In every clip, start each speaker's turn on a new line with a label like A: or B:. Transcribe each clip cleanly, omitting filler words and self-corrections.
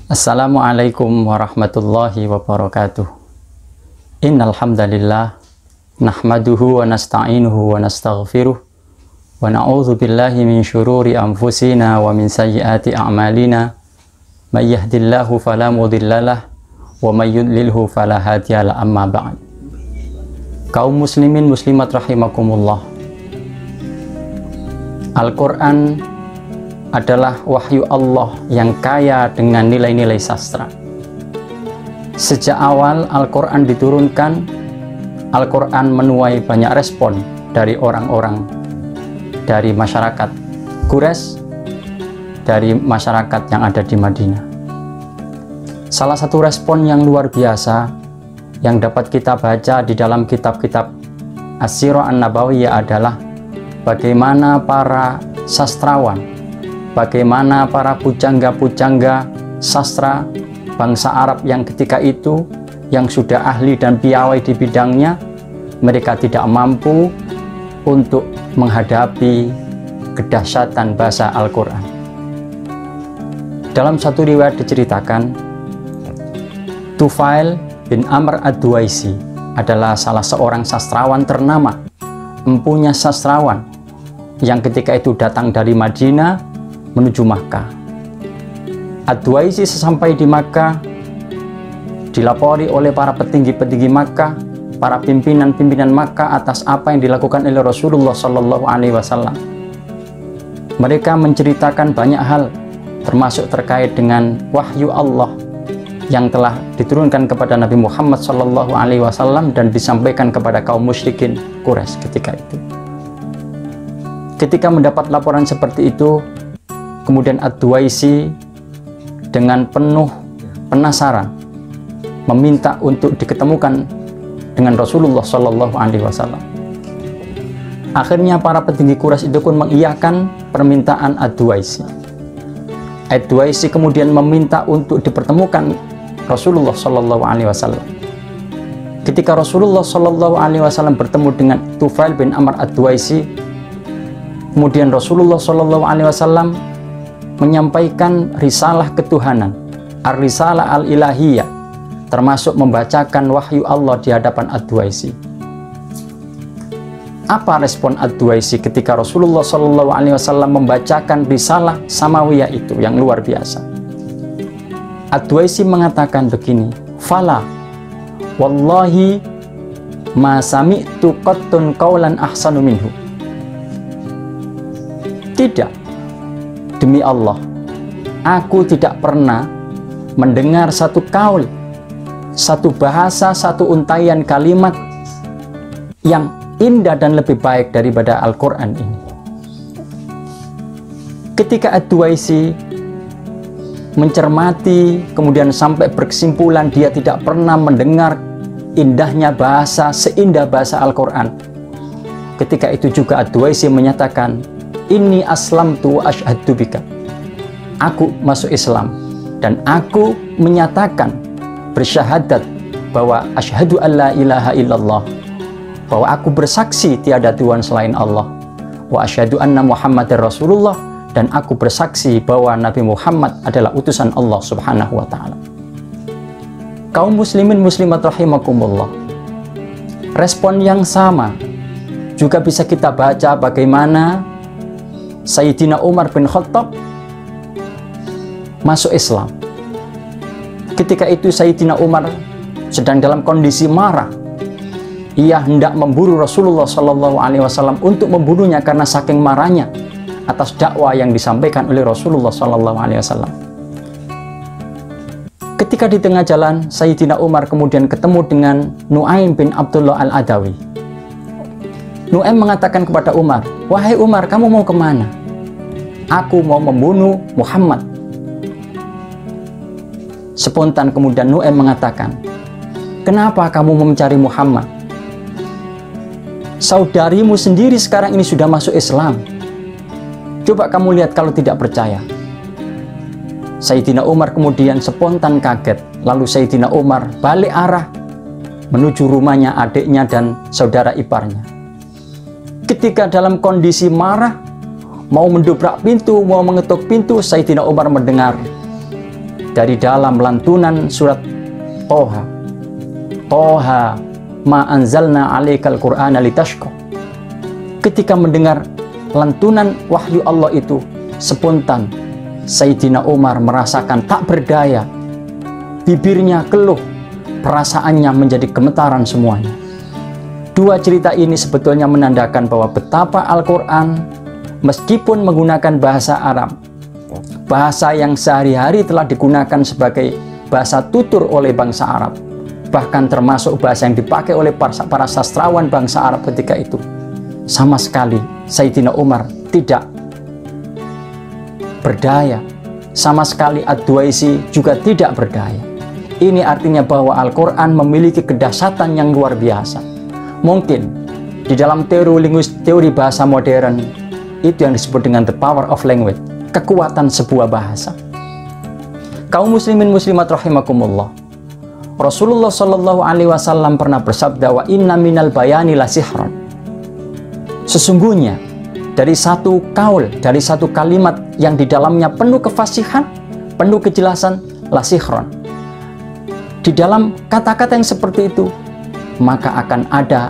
A: Assalamualaikum warahmatullahi wabarakatuh. Innal hamdalillah nahmaduhu wa nasta'inuhu wa nastaghfiruh wa na'udzu billahi min syururi anfusina wa min sayyiati a'malina. May yahdihillahu fala mudhillalah wa may yudlilhu fala hadiyalah. Amma ba'd. Kaum muslimin muslimat rahimakumullah. Al-Qur'an adalah wahyu Allah yang kaya dengan nilai-nilai sastra. Sejak awal Al-Quran diturunkan, Al-Quran menuai banyak respon dari orang-orang, dari masyarakat Quraisy, dari masyarakat yang ada di Madinah. Salah satu respon yang luar biasa yang dapat kita baca di dalam kitab-kitab As-Sirah An-Nabawiyah adalah bagaimana para sastrawan, bagaimana para pujangga-pujangga sastra bangsa Arab yang ketika itu, yang sudah ahli dan piawai di bidangnya, mereka tidak mampu untuk menghadapi kedahsyatan bahasa Al-Quran. Dalam satu riwayat diceritakan, Tufail bin Amr ad-Duwaisi adalah salah seorang sastrawan ternama, empunya sastrawan, yang ketika itu datang dari Madinah menuju Makkah. Ad-Duwaisi sesampai di Makkah dilapori oleh para petinggi-petinggi Makkah, para pimpinan-pimpinan Makkah atas apa yang dilakukan oleh Rasulullah Shallallahu Alaihi Wasallam. Mereka menceritakan banyak hal, termasuk terkait dengan wahyu Allah yang telah diturunkan kepada Nabi Muhammad Shallallahu Alaihi Wasallam dan disampaikan kepada kaum musyrikin Quraisy ketika itu. Ketika mendapat laporan seperti itu, kemudian Ad-Duwaisi dengan penuh penasaran meminta untuk diketemukan dengan Rasulullah Shallallahu Alaihi Wasallam. Akhirnya para petinggi Quraisy itu pun mengiyakan permintaan Ad-Duwaisi. Ad-Duwaisi kemudian meminta untuk dipertemukan Rasulullah Shallallahu Alaihi Wasallam. Ketika Rasulullah Shallallahu Alaihi Wasallam bertemu dengan Tufail bin Amr ad-Duwaisi, kemudian Rasulullah Shallallahu Alaihi Wasallam menyampaikan risalah ketuhanan, ar-risalah al-ilahiyah, termasuk membacakan wahyu Allah di hadapan Ad-Duwaisi. Apa respon Ad-Duwaisi ketika Rasulullah Shallallahu Alaihi Wasallam membacakan risalah samawiyah itu yang luar biasa? Ad-Duwaisi mengatakan begini, "Fala, wallahi ma sami'tu qattun qawlan ahsanu minhu." Tidak, demi Allah, aku tidak pernah mendengar satu kaul, satu bahasa, satu untaian kalimat yang indah dan lebih baik daripada Al-Quran ini. Ketika Ad-Duwaisi mencermati, kemudian sampai berkesimpulan dia tidak pernah mendengar indahnya bahasa seindah bahasa Al-Quran. Ketika itu juga Ad-Duwaisi menyatakan, "Inni aslamtu wa asyhadu bika." Aku masuk Islam dan aku menyatakan, bersyahadat bahwa asyhadu alla ilaha illallah, bahwa aku bersaksi tiada Tuhan selain Allah, wa asyhadu anna Muhammadar Rasulullah, dan aku bersaksi bahwa Nabi Muhammad adalah utusan Allah Subhanahu wa ta'ala. Kaum muslimin muslimat rahimakumullah, respon yang sama juga bisa kita baca bagaimana Sayyidina Umar bin Khattab masuk Islam. Ketika itu Sayyidina Umar sedang dalam kondisi marah. Ia hendak memburu Rasulullah Shallallahu Alaihi Wasallam untuk membunuhnya karena saking marahnya atas dakwah yang disampaikan oleh Rasulullah Shallallahu Alaihi Wasallam. Ketika di tengah jalan, Sayyidina Umar kemudian ketemu dengan Nu'aim bin Abdullah al-Adawi. Nu'aim mengatakan kepada Umar, "Wahai Umar, kamu mau kemana?" "Aku mau membunuh Muhammad." Spontan kemudian Nu'aim mengatakan, "Kenapa kamu mau mencari Muhammad? Saudarimu sendiri sekarang ini sudah masuk Islam. Coba kamu lihat kalau tidak percaya." Sayyidina Umar kemudian spontan kaget. Lalu Sayyidina Umar balik arah menuju rumahnya adiknya dan saudara iparnya. Ketika dalam kondisi marah, mau mendobrak pintu, mau mengetuk pintu, Sayyidina Umar mendengar dari dalam lantunan surat Toha. Toha ma anzalna 'alaikal qur'ana litashqa. Ketika mendengar lantunan wahyu Allah itu, spontan Sayyidina Umar merasakan tak berdaya. Bibirnya keluh, perasaannya menjadi gemetaran semuanya. Dua cerita ini sebetulnya menandakan bahwa betapa Al-Quran meskipun menggunakan bahasa Arab, bahasa yang sehari-hari telah digunakan sebagai bahasa tutur oleh bangsa Arab, bahkan termasuk bahasa yang dipakai oleh para sastrawan bangsa Arab ketika itu, sama sekali Sayyidina Umar tidak berdaya. Sama sekali Ad-Duaisi juga tidak berdaya. Ini artinya bahwa Al-Quran memiliki kedahsyatan yang luar biasa. Mungkin di dalam teori bahasa modern itu yang disebut dengan the power of language, kekuatan sebuah bahasa. Kaum muslimin muslimat rahimakumullah, Rasulullah Shallallahu Alaihi Wasallam pernah bersabda, wa inna minal bayani la sihran. Sesungguhnya dari satu kaul, dari satu kalimat yang di dalamnya penuh kefasihan, penuh kejelasan, la sihran. Di dalam kata-kata yang seperti itu, maka akan ada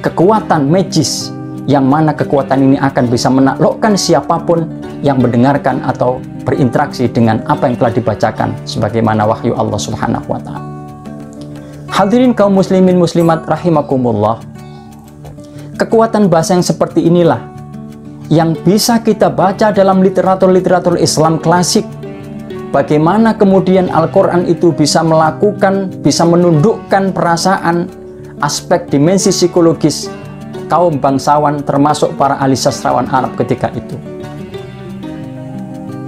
A: kekuatan magis, yang mana kekuatan ini akan bisa menaklukkan siapapun yang mendengarkan atau berinteraksi dengan apa yang telah dibacakan sebagaimana wahyu Allah Subhanahu wa Ta'ala. Hadirin kaum muslimin muslimat rahimakumullah, kekuatan bahasa yang seperti inilah yang bisa kita baca dalam literatur-literatur Islam klasik. Bagaimana kemudian Al-Quran itu bisa melakukan, bisa menundukkan perasaan, aspek dimensi psikologis kaum bangsawan termasuk para ahli sastrawan Arab ketika itu.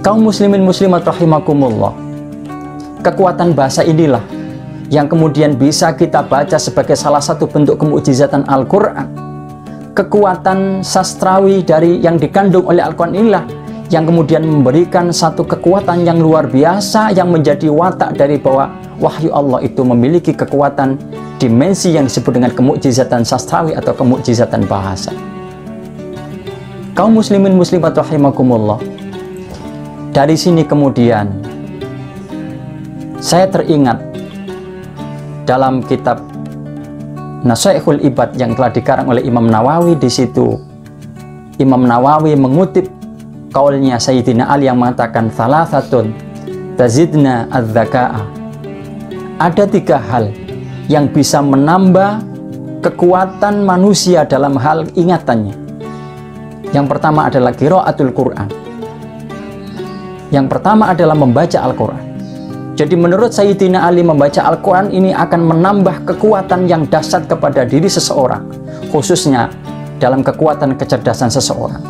A: Kaum muslimin muslimat rahimakumullah, kekuatan bahasa inilah yang kemudian bisa kita baca sebagai salah satu bentuk kemukjizatan Al-Quran. Kekuatan sastrawi dari yang dikandung oleh Al-Quran inilah yang kemudian memberikan satu kekuatan yang luar biasa, yang menjadi watak dari bahwa wahyu Allah itu memiliki kekuatan dimensi yang disebut dengan kemukjizatan sastrawi atau kemukjizatan bahasa. Kaum muslimin muslimat rahimakumullah, dari sini kemudian saya teringat dalam kitab Nasaihul Ibad yang telah dikarang oleh Imam Nawawi. Di situ Imam Nawawi mengutip kaulnya Sayyidina Ali yang mengatakan thalathatun tazidna adz-dzaka'a. Ada tiga hal yang bisa menambah kekuatan manusia dalam hal ingatannya. Yang pertama adalah qiraatul Quran. Yang pertama adalah membaca Al-Quran. Jadi menurut Sayyidina Ali, membaca Al-Quran ini akan menambah kekuatan yang dahsyat kepada diri seseorang, khususnya dalam kekuatan kecerdasan seseorang.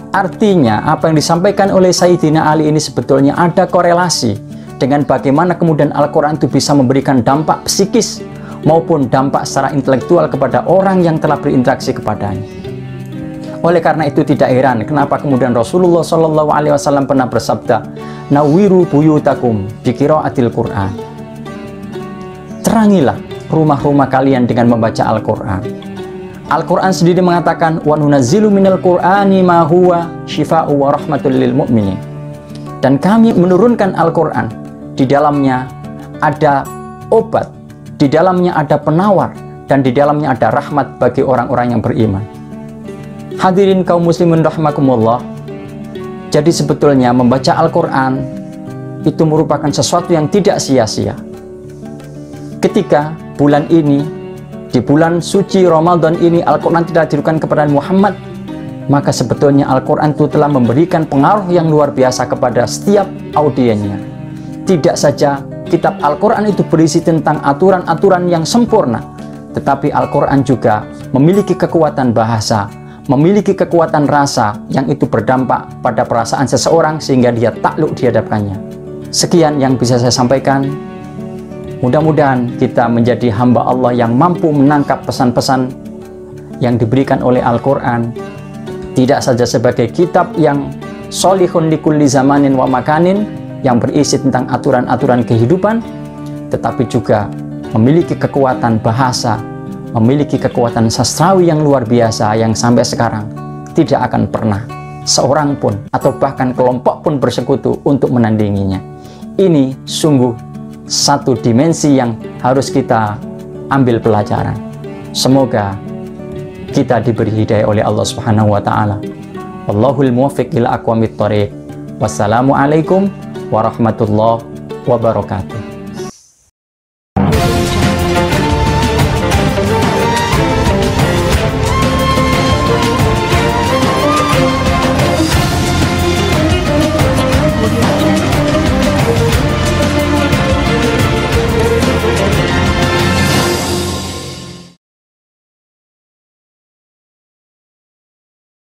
A: Artinya apa yang disampaikan oleh Sayyidina Ali ini sebetulnya ada korelasi dengan bagaimana kemudian Al-Quran itu bisa memberikan dampak psikis maupun dampak secara intelektual kepada orang yang telah berinteraksi kepadanya. Oleh karena itu tidak heran kenapa kemudian Rasulullah Shallallahu Alaihi Wasallam pernah bersabda, nawiru buyutakum biqiraatil Quran. Terangilah rumah-rumah kalian dengan membaca Al-Quran. Al-Quran sendiri mengatakan, wa nunazzilu minal Qur'ani ma huwa syifa'u wa rahmatul lil mu'minin. Dan kami menurunkan Al-Quran, di dalamnya ada obat, di dalamnya ada penawar, dan di dalamnya ada rahmat bagi orang-orang yang beriman. Hadirin kaum muslimin rahimakumullah, jadi sebetulnya membaca Al-Quran itu merupakan sesuatu yang tidak sia-sia. Ketika bulan ini, di bulan suci Ramadan ini, Al-Quran tidak diturunkan kepada Muhammad, maka sebetulnya Al-Quran itu telah memberikan pengaruh yang luar biasa kepada setiap audiennya. Tidak saja kitab Al-Quran itu berisi tentang aturan-aturan yang sempurna, tetapi Al-Quran juga memiliki kekuatan bahasa, memiliki kekuatan rasa yang itu berdampak pada perasaan seseorang sehingga dia takluk di hadapannya. Sekian yang bisa saya sampaikan. Mudah-mudahan kita menjadi hamba Allah yang mampu menangkap pesan-pesan yang diberikan oleh Al-Quran, tidak saja sebagai kitab yang solihun likulli zamanin wa makanin, yang berisi tentang aturan-aturan kehidupan, tetapi juga memiliki kekuatan bahasa, memiliki kekuatan sastrawi yang luar biasa yang sampai sekarang tidak akan pernah seorang pun atau bahkan kelompok pun bersekutu untuk menandinginya. Ini sungguh satu dimensi yang harus kita ambil pelajaran. Semoga kita diberi hidayah oleh Allah Subhanahu wa taala. Wallahul muwaffiq ila aqwamit thoriq. Wassalamualaikum warahmatullahi wabarakatuh.